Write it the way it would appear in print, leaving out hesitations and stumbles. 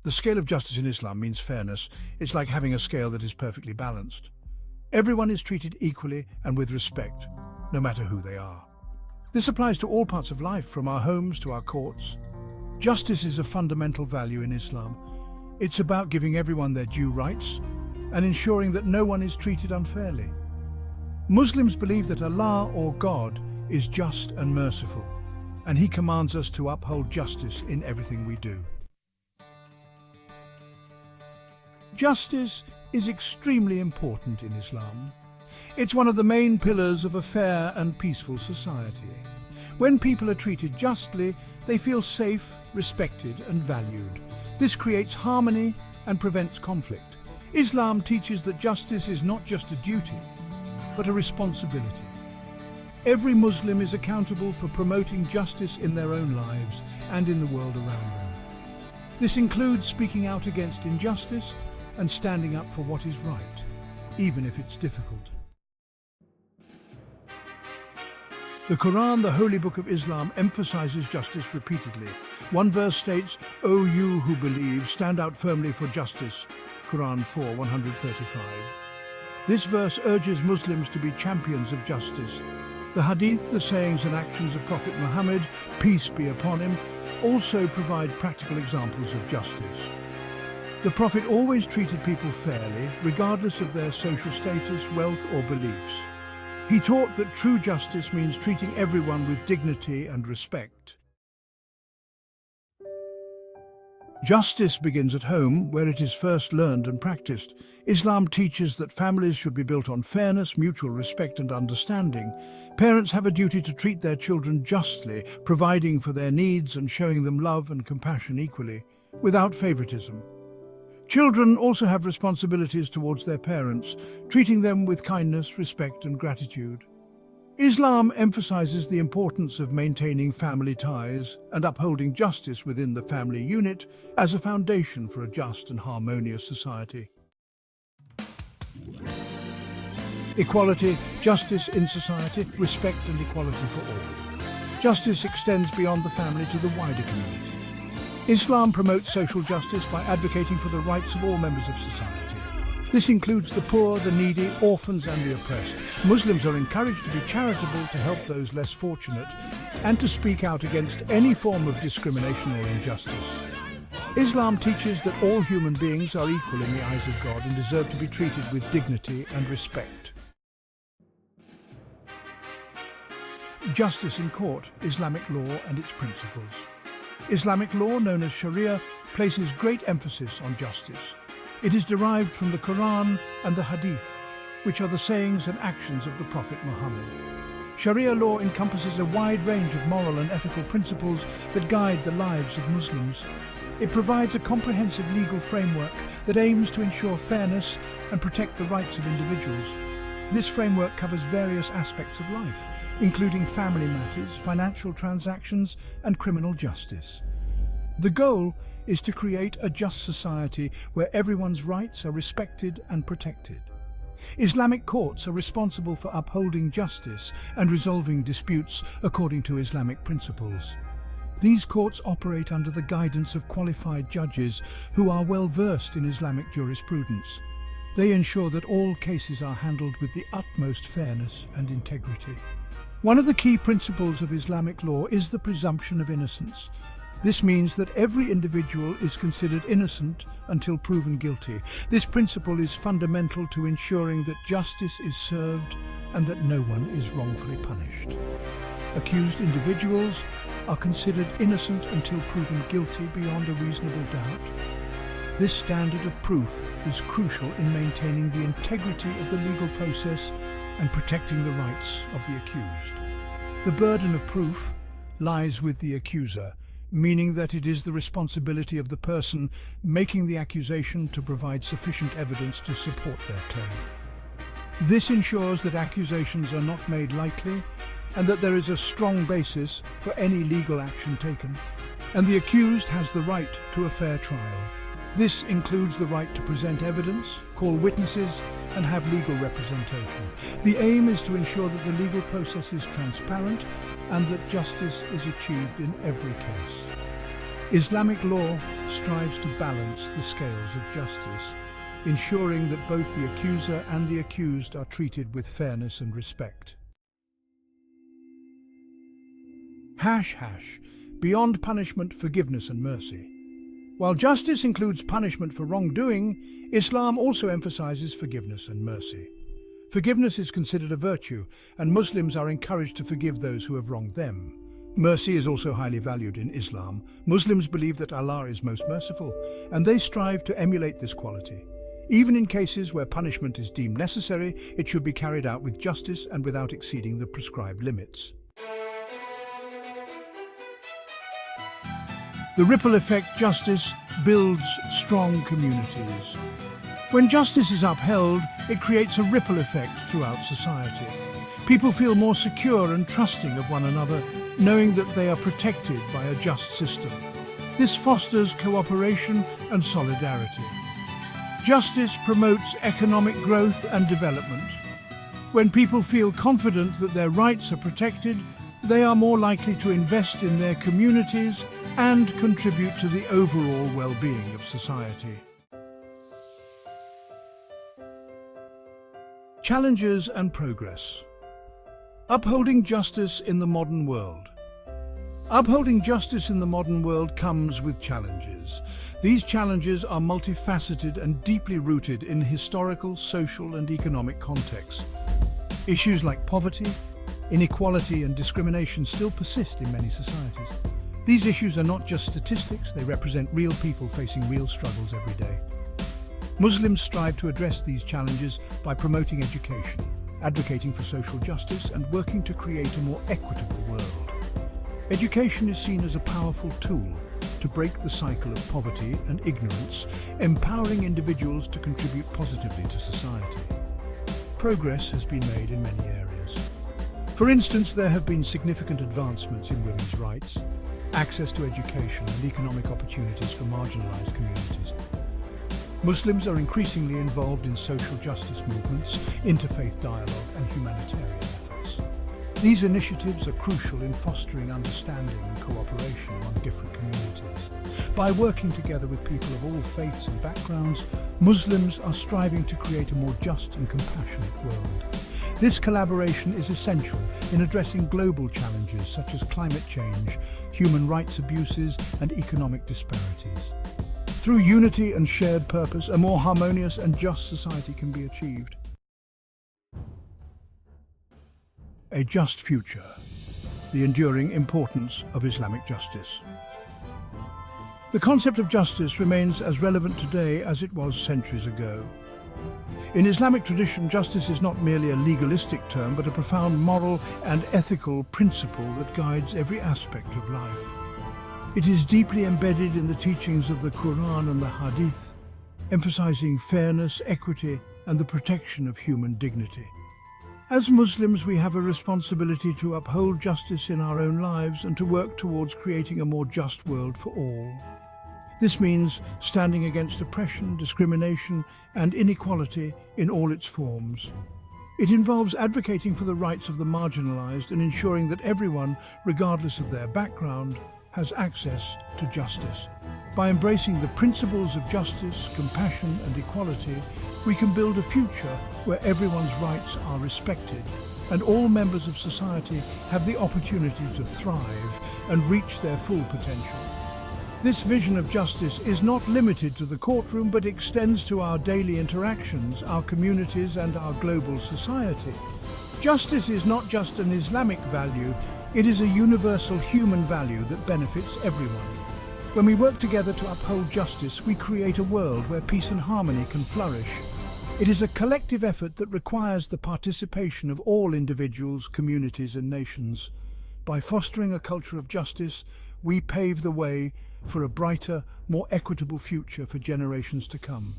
The scale of justice in Islam means fairness. It's like having a scale that is perfectly balanced. Everyone is treated equally and with respect, no matter who they are. This applies to all parts of life, from our homes to our courts. Justice is a fundamental value in Islam. It's about giving everyone their due rights and ensuring that no one is treated unfairly. Muslims believe that Allah, or God, is just and merciful, and He commands us to uphold justice in everything we do. Justice is extremely important in Islam. It's one of the main pillars of a fair and peaceful society. When people are treated justly, they feel safe, respected and valued. This creates harmony and prevents conflict. Islam teaches that justice is not just a duty, but a responsibility. Every Muslim is accountable for promoting justice in their own lives and in the world around them. This includes speaking out against injustice and standing up for what is right, even if it's difficult. The Quran, the holy book of Islam, emphasizes justice repeatedly. One verse states, "O you who believe, stand out firmly for justice." Quran 4:135. This verse urges Muslims to be champions of justice. The hadith, the sayings and actions of Prophet Muhammad, peace be upon him, also provide practical examples of justice. The Prophet always treated people fairly, regardless of their social status, wealth or beliefs. He taught that true justice means treating everyone with dignity and respect. Justice begins at home, where it is first learned and practiced. Islam teaches that families should be built on fairness, mutual respect and understanding. Parents have a duty to treat their children justly, providing for their needs and showing them love and compassion equally, without favoritism. Children also have responsibilities towards their parents, treating them with kindness, respect and gratitude. Islam emphasizes the importance of maintaining family ties and upholding justice within the family unit as a foundation for a just and harmonious society. Equality, justice in society, respect and equality for all. Justice extends beyond the family to the wider community. Islam promotes social justice by advocating for the rights of all members of society. This includes the poor, the needy, orphans and the oppressed. Muslims are encouraged to be charitable, to help those less fortunate, and to speak out against any form of discrimination or injustice. Islam teaches that all human beings are equal in the eyes of God and deserve to be treated with dignity and respect. Justice in court, Islamic law and its principles. Islamic law, known as Sharia, places great emphasis on justice. It is derived from the Quran and the Hadith, which are the sayings and actions of the Prophet Muhammad. Sharia law encompasses a wide range of moral and ethical principles that guide the lives of Muslims. It provides a comprehensive legal framework that aims to ensure fairness and protect the rights of individuals. This framework covers various aspects of life, including family matters, financial transactions, and criminal justice. The goal is to create a just society where everyone's rights are respected and protected. Islamic courts are responsible for upholding justice and resolving disputes according to Islamic principles. These courts operate under the guidance of qualified judges who are well versed in Islamic jurisprudence. They ensure that all cases are handled with the utmost fairness and integrity. One of the key principles of Islamic law is the presumption of innocence. This means that every individual is considered innocent until proven guilty. This principle is fundamental to ensuring that justice is served and that no one is wrongfully punished. Accused individuals are considered innocent until proven guilty beyond a reasonable doubt. This standard of proof is crucial in maintaining the integrity of the legal process and protecting the rights of the accused. The burden of proof lies with the accuser, meaning that it is the responsibility of the person making the accusation to provide sufficient evidence to support their claim. This ensures that accusations are not made lightly and that there is a strong basis for any legal action taken, and the accused has the right to a fair trial. This includes the right to present evidence, call witnesses, and have legal representation. The aim is to ensure that the legal process is transparent and that justice is achieved in every case. Islamic law strives to balance the scales of justice, ensuring that both the accuser and the accused are treated with fairness and respect. Beyond punishment, forgiveness and mercy. While justice includes punishment for wrongdoing, Islam also emphasizes forgiveness and mercy. Forgiveness is considered a virtue, and Muslims are encouraged to forgive those who have wronged them. Mercy is also highly valued in Islam. Muslims believe that Allah is most merciful, and they strive to emulate this quality. Even in cases where punishment is deemed necessary, it should be carried out with justice and without exceeding the prescribed limits. The ripple effect. Justice builds strong communities. When justice is upheld, it creates a ripple effect throughout society. People feel more secure and trusting of one another, knowing that they are protected by a just system. This fosters cooperation and solidarity. Justice promotes economic growth and development. When people feel confident that their rights are protected, they are more likely to invest in their communities and contribute to the overall well-being of society. Challenges and progress. Upholding justice in the modern world. Upholding justice in the modern world comes with challenges. These challenges are multifaceted and deeply rooted in historical, social and economic contexts. Issues like poverty, inequality and discrimination still persist in many societies. These issues are not just statistics, they represent real people facing real struggles every day. Muslims strive to address these challenges by promoting education, advocating for social justice and working to create a more equitable world. Education is seen as a powerful tool to break the cycle of poverty and ignorance, empowering individuals to contribute positively to society. Progress has been made in many areas. For instance, there have been significant advancements in women's rights, access to education and economic opportunities for marginalized communities. Muslims are increasingly involved in social justice movements, interfaith dialogue and humanitarian efforts. These initiatives are crucial in fostering understanding and cooperation among different communities. By working together with people of all faiths and backgrounds, Muslims are striving to create a more just and compassionate world. This collaboration is essential in addressing global challenges such as climate change, human rights abuses, and economic disparities. Through unity and shared purpose, a more harmonious and just society can be achieved. A just future. The enduring importance of Islamic justice. The concept of justice remains as relevant today as it was centuries ago. In Islamic tradition, justice is not merely a legalistic term, but a profound moral and ethical principle that guides every aspect of life. It is deeply embedded in the teachings of the Quran and the Hadith, emphasizing fairness, equity, and the protection of human dignity. As Muslims, we have a responsibility to uphold justice in our own lives and to work towards creating a more just world for all. This means standing against oppression, discrimination, and inequality in all its forms. It involves advocating for the rights of the marginalized and ensuring that everyone, regardless of their background, has access to justice. By embracing the principles of justice, compassion, and equality, we can build a future where everyone's rights are respected and all members of society have the opportunity to thrive and reach their full potential. This vision of justice is not limited to the courtroom, but extends to our daily interactions, our communities, and our global society. Justice is not just an Islamic value, it is a universal human value that benefits everyone. When we work together to uphold justice, we create a world where peace and harmony can flourish. It is a collective effort that requires the participation of all individuals, communities, and nations. By fostering a culture of justice, we pave the way for a brighter, more equitable future for generations to come.